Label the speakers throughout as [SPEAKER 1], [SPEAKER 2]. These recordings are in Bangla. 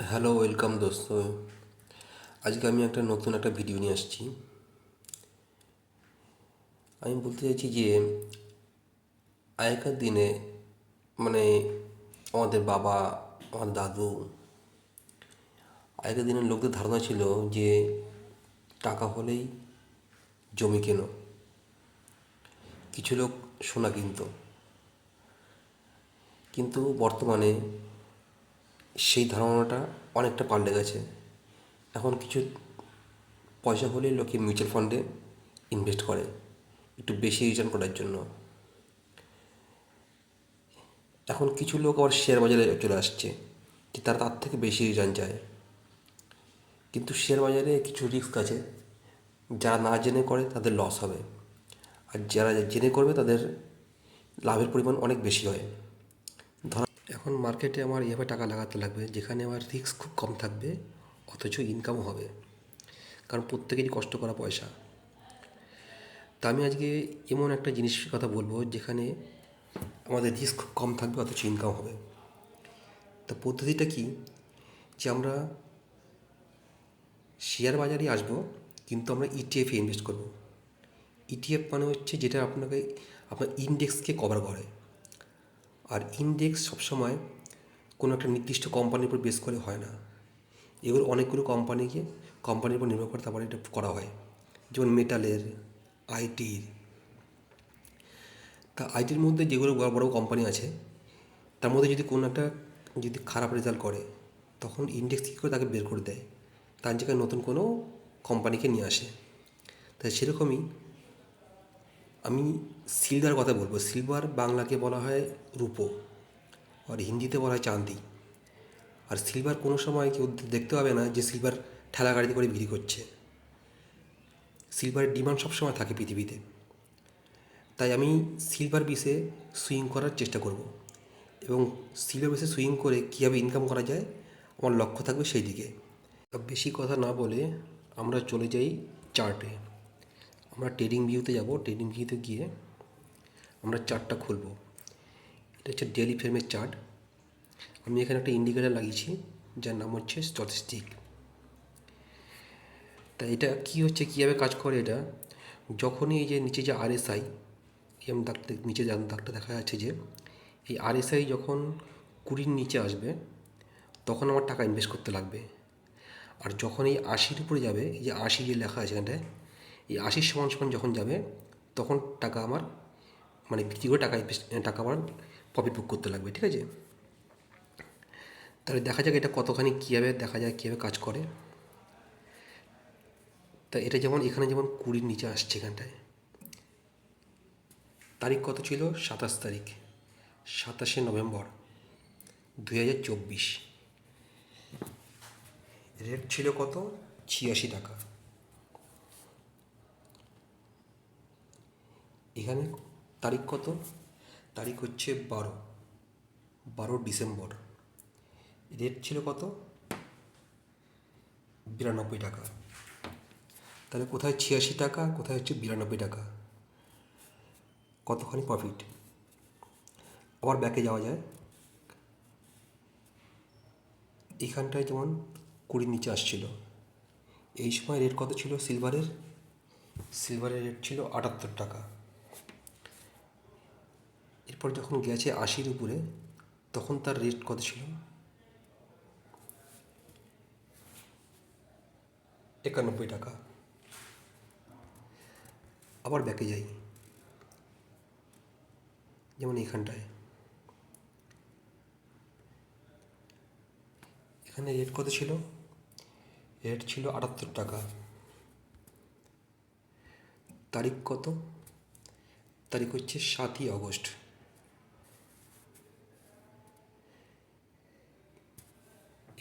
[SPEAKER 1] হ্যালো, ওয়েলকাম দোস্ত। আজকে আমি নতুন একটা ভিডিও নিয়ে আসছি। আমি বলতে চাইছি যে আগেকার দিনে মানে আমাদের বাবা, আমার দাদু, আগেকার দিনের লোকদের ধারণা ছিল যে টাকা হলেই জমি কেনো, কিছু লোক সোনা কিনতো। কিন্তু বর্তমানে সেই ধারণাটা অনেকটা পাল্টে গেছে। এখন কিছু পয়সা হলেই লোকে মিউচুয়াল ফান্ডে ইনভেস্ট করে একটু বেশি রিটার্ন করার জন্য। এখন কিছু লোক আবার শেয়ার বাজারে চলে আসছে যে তারা তার থেকে বেশি রিটার্ন চায়। কিন্তু শেয়ার বাজারে কিছু রিস্ক আছে, যারা না জেনে করে তাদের লস হবে, আর যারা জেনে করবে তাদের লাভের পরিমাণ অনেক বেশি হয়। ধর, এখন মার্কেটে আমার এভাবে টাকা লাগাতে লাগবে যেখানে আমার রিস্ক খুব কম থাকবে, অথচ ইনকামও হবে, কারণ প্রত্যেকেরই কষ্ট করা পয়সা। তা আমি আজকে এমন একটা জিনিসের কথা বলবো যেখানে আমাদের রিস্ক খুব কম থাকবে অথচ ইনকাম হবে। তা পদ্ধতিটা কি? যে আমরা শেয়ার বাজারে আসবো, কিন্তু আমরা ইটিএফে ইনভেস্ট করব। ইটিএফ মানে হচ্ছে যেটা আপনার ইন্ডেক্সকে কভার করে। আর ইন্ডেক্স সবসময় কোনো একটা নির্দিষ্ট কোম্পানির উপর বেস করে হয় না। এগুলো অনেকগুলো কোম্পানির উপর নির্ভর করে তারপরে এটা করা হয়। যেমন মেটালের, আইটির। তা আইটির মধ্যে যেগুলো বড় বড় কোম্পানি আছে, তার মধ্যে যদি কোনো একটা যদি খারাপ রেজাল্ট করে, তখন ইন্ডেক্স কী করে তাকে বের করে দেয়, তার জায়গায় নতুন কোনো কোম্পানিকে নিয়ে আসে। তাই সেরকমই আমি সিলভার কথা বলবো। সিলভার বাংলাকে বলা হয় রূপো, আর হিন্দিতে বলা হয় চাঁদি। আর সিলভার কোনো সময় কেউ দেখতে পাবে না যে সিলভার ঠেলা গাড়িতে করে বিক্রি করছে। সিলভারের ডিমান্ড সবসময় থাকে পৃথিবীতে। তাই আমি সিলভার বিসে সুইং করার চেষ্টা করব, এবং সিলভার বিসে সুইং করে কীভাবে ইনকাম করা যায় আমার লক্ষ্য থাকবে সেই দিকে। বেশি কথা না বলে আমরা চলে যাই চার্টে। আমরা ট্রেডিং ভিউতে যাব। ট্রেডিং ভিউতে গিয়ে আমরা চার্টটা খুলব। এটা হচ্ছে ডেলি ফ্রেমের চার্ট। আমি এখানে একটা ইন্ডিকেটার লাগিয়েছি যার নাম হচ্ছে স্ট্যাটিস্টিক। তা এটা কী হচ্ছে, কীভাবে কাজ করে এটা? যখনই এই যে নিচে যে আরএসআই, এম দাগটা নিচে দাগটা দেখা যাচ্ছে, যে এই আরএসআই যখন 20-র নিচে আসবে তখন আমার টাকা ইনভেস্ট করতে লাগবে। আর যখন এই 80-র উপরে যাবে, এই যে 80 যে লেখা আছে এখানটায়, এই 80 সমান সমান যখন যাবে তখন টাকা আমার মানে বিক্রি করে টাকা আমার প্রফিট বুক করতে লাগবে। ঠিক আছে? তাহলে দেখা যাক এটা কতখানি কীভাবে দেখা যায়, কীভাবে কাজ করে। তা এটা যেমন এখানে যেমন 20-র নিচে আসছে এখানটায়। তারিখ কত ছিল? 27 তারিখ, 27শে নভেম্বর 2024। রেট ছিল কত? 86 টাকা। এখানে তারিখ কত? তারিখ হচ্ছে 12 ডিসেম্বর। রেট ছিল কত? 92 টাকা। তাহলে কোথায় 86 টাকা, কোথায় হচ্ছে 92 টাকা, কতখানি প্রফিট? আবার ব্যাকে যাওয়া যায়। এখানটায় যেমন 20-র নিচে আসছিল, এই সময় রেট কত ছিল সিলভারের? সিলভারের রেট ছিল 78 টাকা। এরপর যখন গেছে 80-র উপরে, তখন তার রেট কত ছিল? 91 টাকা। আবার ব্যাকে যাই, যেমন এখানটায়, এখানে রেট কত ছিল? রেট ছিল 78 টাকা। তারিখ কত? তারিখ হচ্ছে 7ই আগস্ট।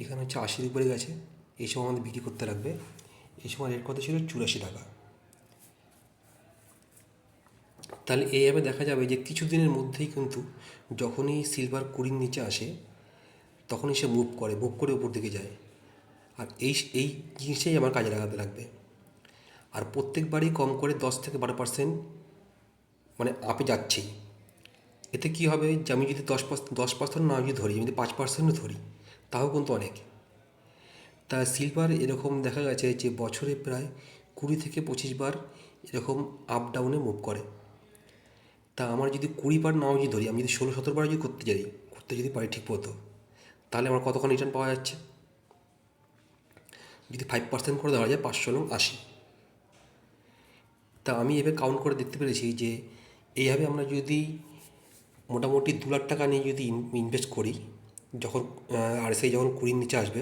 [SPEAKER 1] এখানে হচ্ছে 80-র উপরে গেছে, এই সময় আমাদের বিক্রি করতে লাগবে। এই সময় রেট কত ছিল? 84 টাকা। তাহলে এইভাবে দেখা যাবে যে কিছু দিনের মধ্যেই কিন্তু যখনই সিলভার 20-র নিচে আসে তখনই সে মুভ করে উপর দিকে যায়। আর এই জিনিসটাই আমার কাজে লাগাতে লাগবে। আর প্রত্যেকবারই কম করে 10 থেকে 12% মানে আপে যাচ্ছেই। এতে কী হবে, যে আমি যদি 10% না যদি ধরি, আমি যদি 5%ও ধরি, তাও কিন্তু অনেক। তা সিলভার এরকম দেখা গেছে যে বছরে প্রায় 20 থেকে 25 বার এরকম আপ ডাউনে মুভ করে। তা আমার যদি 20 বার নাও যদি ধরি, আমি যদি 16-17 বার যদি করতে যদি পারি ঠিক মতো, তাহলে আমার কতক্ষণ রিটার্ন পাওয়া যাচ্ছে? যদি 5% করে ধরা যায়, 5×9 = 80। তা আমি এবার কাউন্ট করে দেখতে পেরেছি যে এইভাবে আমরা যদি মোটামুটি 2 লাখ টাকা নিয়ে যদি ইনভেস্ট করি, যখন RSI যখন 20-র নিচে আসবে,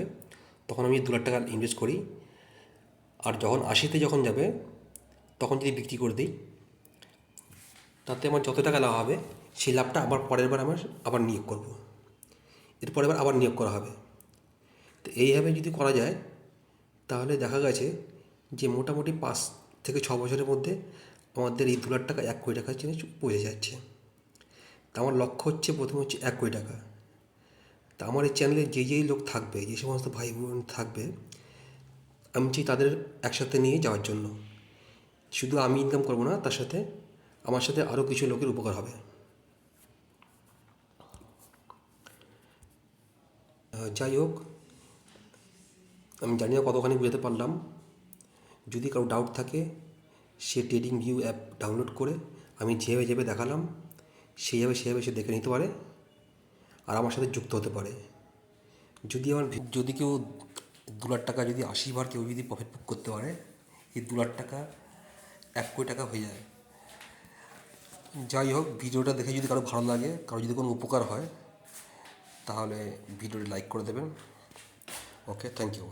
[SPEAKER 1] তখন আমি 2 লাখ টাকা ইনভেস্ট করি, আর যখন 80-তে যখন যাবে তখন যদি বিক্রি করে দিই, তাতে আমার যত টাকা লাভ হবে সেই লাভটা আবার পরের বার আমার আবার নিয়োগ করব, এর পরের বার আবার নিয়োগ করা হবে। তো এইভাবে যদি করা যায়, তাহলে দেখা গেছে যে মোটামুটি 5 থেকে 6 বছরের মধ্যে আমাদের এই 2 লাখ টাকা 1 কোটি টাকার চেয়ে পৌঁছে যাচ্ছে। তা আমার লক্ষ্য হচ্ছে, প্রথমে হচ্ছে 1 কোটি টাকা। তা আমার এই চ্যানেলে যেই লোক থাকবে, যে সমস্ত ভাই বোন থাকবে, আমি চাই তাদের একসাথে নিয়ে যাওয়ার জন্য। শুধু আমি ইনকাম করবো না, তার সাথে আমার সাথে আরও কিছু লোকের উপকার হবে। যাই হোক, আমি জানি না কতখানি বুঝাতে পারলাম। যদি কারো ডাউট থাকে, সে ট্রেডিং ভিউ অ্যাপ ডাউনলোড করে আমি যেভাবে দেখালাম সেভাবে সে দেখে নিতে পারে, আর আমার সাথে যুক্ত হতে পারে। যদি কেউ 2 লাখ টাকা যদি 80 বার কেউ যদি প্রফিট বুক করতে পারে, এই 2 লাখ টাকা 1 কোটি টাকা হয়ে যায়। যাই হোক, ভিডিওটা দেখে যদি কারো ভালো লাগে, কারো যদি কোনো উপকার হয়, তাহলে ভিডিওটি লাইক করে দেবেন। ওকে, থ্যাংক ইউ।